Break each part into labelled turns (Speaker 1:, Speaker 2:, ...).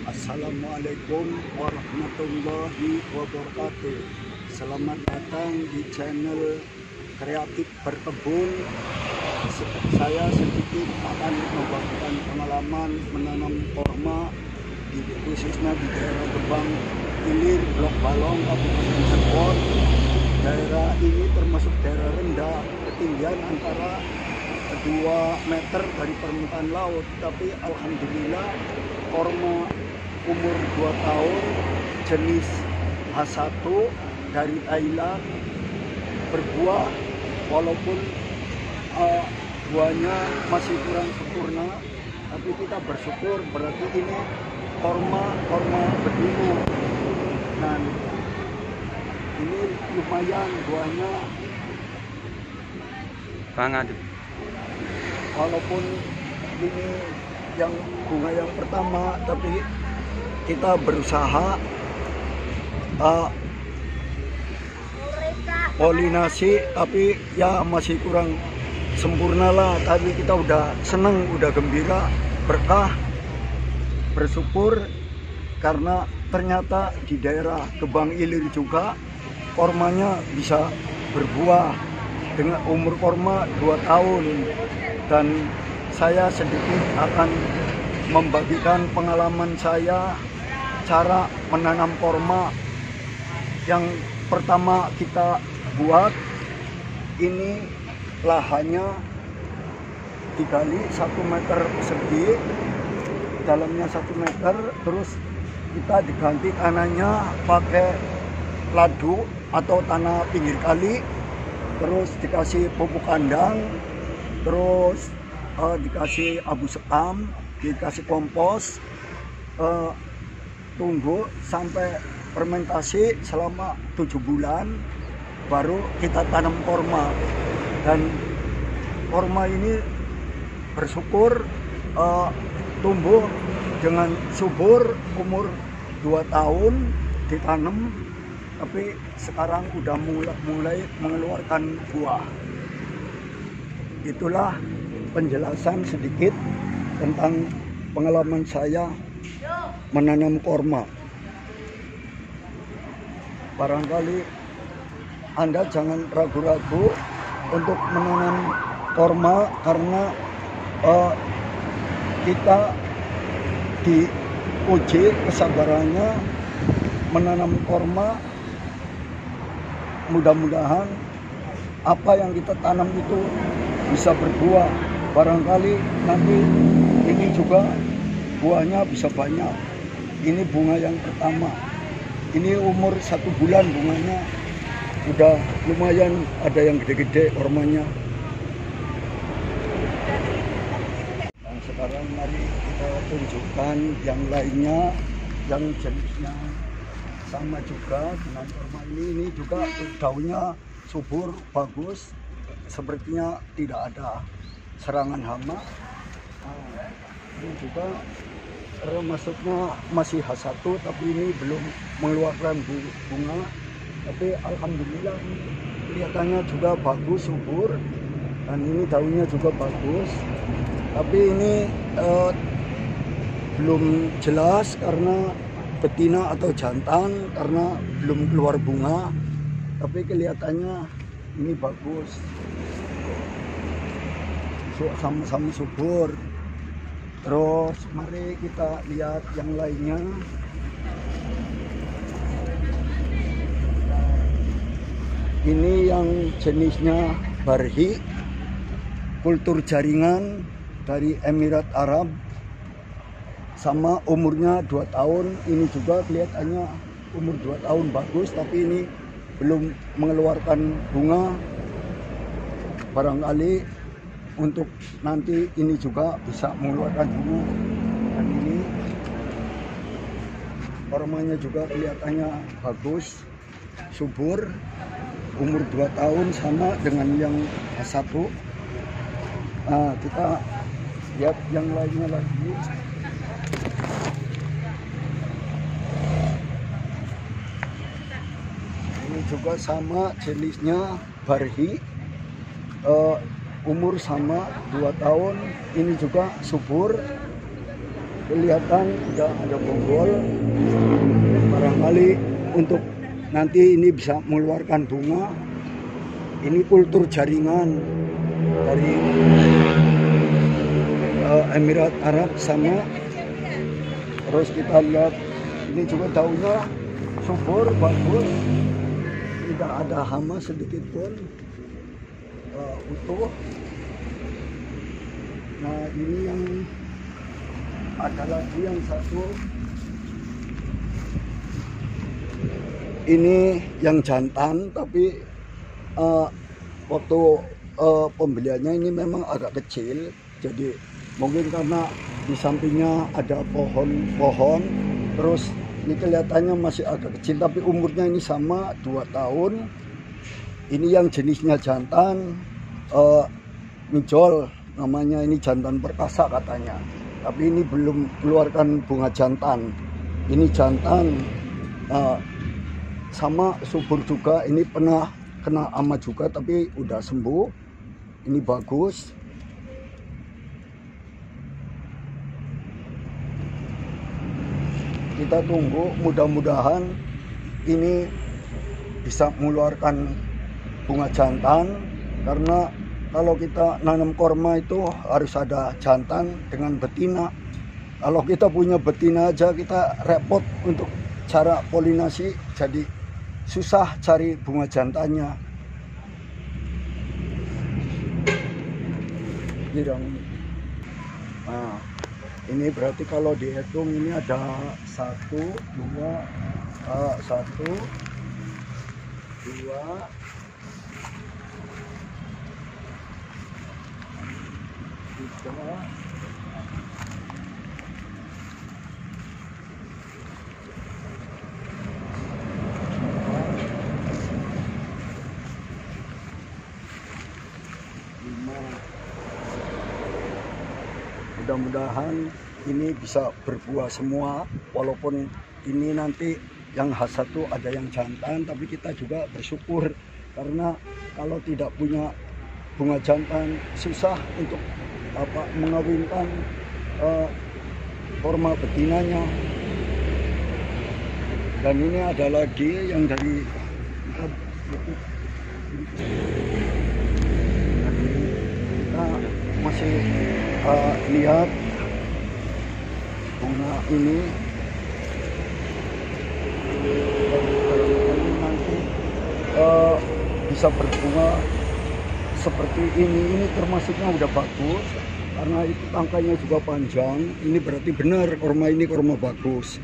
Speaker 1: Assalamualaikum warahmatullahi wabarakatuh. Selamat datang di channel Kreatif Berkebun. Saya sedikit akan membagikan pengalaman menanam korma khususnya di daerah Gebang Ilir, Blok Balong, Kabupaten Cirebon. Daerah ini termasuk daerah rendah, ketinggian antara 2 meter dari permukaan laut, tapi alhamdulillah korma umur 2 tahun jenis H1 dari Thailand berbuah, walaupun buahnya masih kurang sempurna, tapi kita bersyukur berarti ini korma berdulu. Nah, ini lumayan buahnya
Speaker 2: banget.
Speaker 1: Walaupun ini yang bunga yang pertama, tapi kita berusaha polinasi, tapi ya masih kurang sempurna lah. Tapi kita udah seneng, udah gembira, berkah, bersyukur karena ternyata di daerah Gebang Ilir juga kormanya bisa berbuah dengan umur korma 2 tahun. Dan saya sedikit akan membagikan pengalaman saya cara menanam korma. Yang pertama kita buat, ini lahannya digali 1 meter persegi, dalamnya 1 meter, terus kita diganti tanahnya pakai ladu atau tanah pinggir kali, terus dikasih pupuk kandang, terus dikasih abu sekam, dikasih kompos, tunggu sampai fermentasi selama 7 bulan, baru kita tanam korma. Dan korma ini bersyukur tumbuh dengan subur, umur 2 tahun ditanam, tapi sekarang udah mulai mengeluarkan buah. Itulah penjelasan sedikit tentang pengalaman saya menanam korma. Barangkali Anda jangan ragu-ragu untuk menanam korma, karena kita diuji kesabarannya menanam korma. Mudah-mudahan apa yang kita tanam itu bisa berbuah. Barangkali nanti ini juga buahnya bisa banyak. Ini bunga yang pertama, ini umur 1 bulan, bunganya udah lumayan, ada yang gede-gede kormanya. Dan sekarang mari kita tunjukkan yang lainnya, yang jenisnya sama juga dengan korma ini juga daunnya subur, bagus, sepertinya tidak ada serangan hama. Ini juga maksudnya masih H1, tapi ini belum mengeluarkan bunga, tapi alhamdulillah kelihatannya juga bagus, subur, dan ini daunnya juga bagus. Tapi ini belum jelas karena betina atau jantan, karena belum keluar bunga, tapi kelihatannya ini bagus, sama-sama subur. Terus mari kita lihat yang lainnya. Ini yang jenisnya Barhi, kultur jaringan dari Emirat Arab, sama umurnya 2 tahun. Ini juga kelihatannya umur 2 tahun, bagus, tapi ini belum mengeluarkan bunga. Barangkali untuk nanti ini juga bisa mengeluarkan bunga. Dan ini kormanya juga kelihatannya bagus, subur, umur 2 tahun, sama dengan yang H1. Nah, kita lihat yang lainnya lagi. Ini juga sama jenisnya Barhi, umur sama 2 tahun, ini juga subur, kelihatan udah ada bonggol, barangkali untuk nanti ini bisa mengeluarkan bunga. Ini kultur jaringan dari Emirat Arab sama. Terus kita lihat ini juga daunnya subur, bagus, tidak ada hama sedikit pun, utuh. Nah ini yang ada lagi yang satu, ini yang jantan, tapi waktu pembeliannya ini memang agak kecil, jadi mungkin karena di sampingnya ada pohon-pohon, terus ini kelihatannya masih agak kecil, tapi umurnya ini sama 2 tahun. Ini yang jenisnya jantan, mijol namanya, ini jantan perkasa katanya, tapi ini belum keluarkan bunga jantan. Ini jantan sama subur juga, ini pernah kena hama juga tapi udah sembuh. Ini bagus. Kita tunggu, mudah-mudahan ini bisa mengeluarkan bunga jantan, karena kalau kita nanam korma itu harus ada jantan dengan betina. Kalau kita punya betina aja kita repot untuk cara polinasi, jadi susah cari bunga jantannya. Nah, ini berarti kalau dihitung ini ada 1, 2, 1, 2, 3, 5. Mudah-mudahan ini bisa berbuah semua, walaupun ini nanti yang khas satu ada yang jantan, tapi kita juga bersyukur karena kalau tidak punya bunga jantan susah untuk mengawinkan korma betinanya. Dan ini ada lagi yang dari kita masih lihat bunga ini nanti bisa berbunga seperti ini termasuknya udah bagus karena itu tangkainya juga panjang. Ini berarti benar korma ini korma bagus.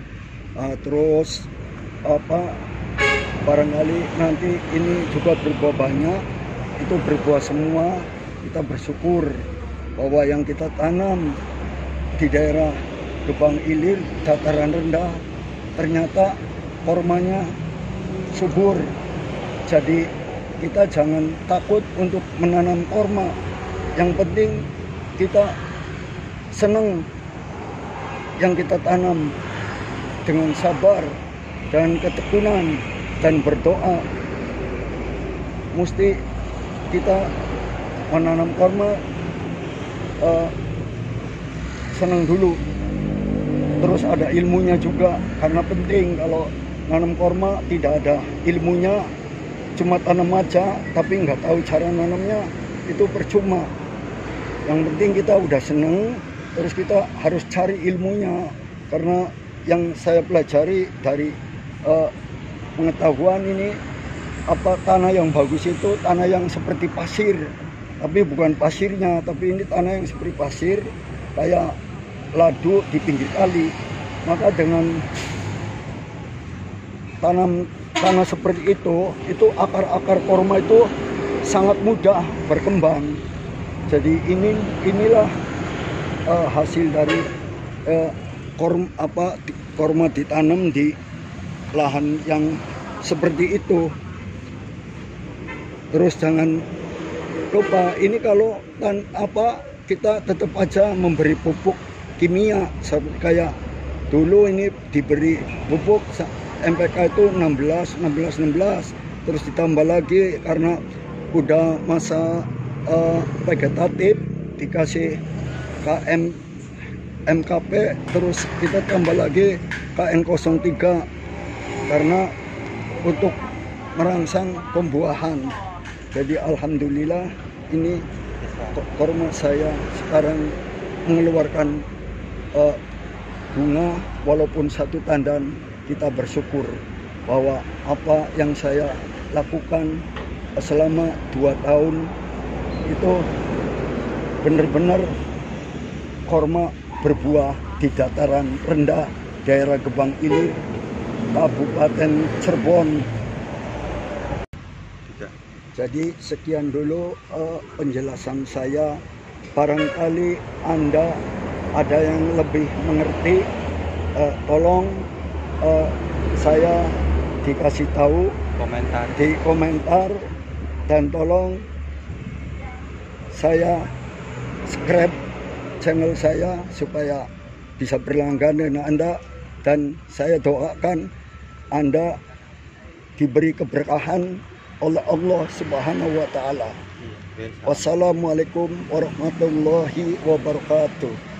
Speaker 1: Terus barangkali nanti ini juga berbuah banyak, itu berbuah semua. Kita bersyukur bahwa yang kita tanam di daerah Gebang Ilir, dataran rendah, ternyata kormanya subur. Jadi kita jangan takut untuk menanam korma. Yang penting kita senang yang kita tanam dengan sabar dan ketekunan dan berdoa. Mesti kita menanam korma senang dulu, terus ada ilmunya juga, karena penting. Kalau nanam korma tidak ada ilmunya, cuma tanam aja tapi nggak tahu cara nanamnya, itu percuma. Yang penting kita udah seneng, terus kita harus cari ilmunya. Karena yang saya pelajari dari pengetahuan ini, tanah yang bagus itu tanah yang seperti pasir, tapi bukan pasirnya, tapi ini tanah yang seperti pasir kayak ladu di pinggir kali. Maka dengan tanah seperti itu akar-akar korma itu sangat mudah berkembang. Jadi inilah hasil dari korma ditanam di lahan yang seperti itu. Terus jangan lupa, ini kalau kita tetap aja memberi pupuk kimia, kayak dulu ini diberi pupuk MPK itu 16, terus ditambah lagi karena udah masa vegetatif dikasih KM MKP, terus kita tambah lagi KN03 karena untuk merangsang pembuahan. Jadi alhamdulillah ini korma saya sekarang mengeluarkan bunga walaupun satu tandan. Kita bersyukur bahwa apa yang saya lakukan selama 2 tahun itu benar-benar korma berbuah di dataran rendah daerah Gebang ini, Kabupaten Cirebon. Jadi sekian dulu penjelasan saya. Barangkali Anda ada yang lebih mengerti, tolong saya dikasih tahu di komentar, dan tolong saya subscribe channel saya supaya bisa berlangganan dengan Anda, dan saya doakan Anda diberi keberkahan oleh Allah Subhanahu wa taala. Wassalamualaikum warahmatullahi wabarakatuh.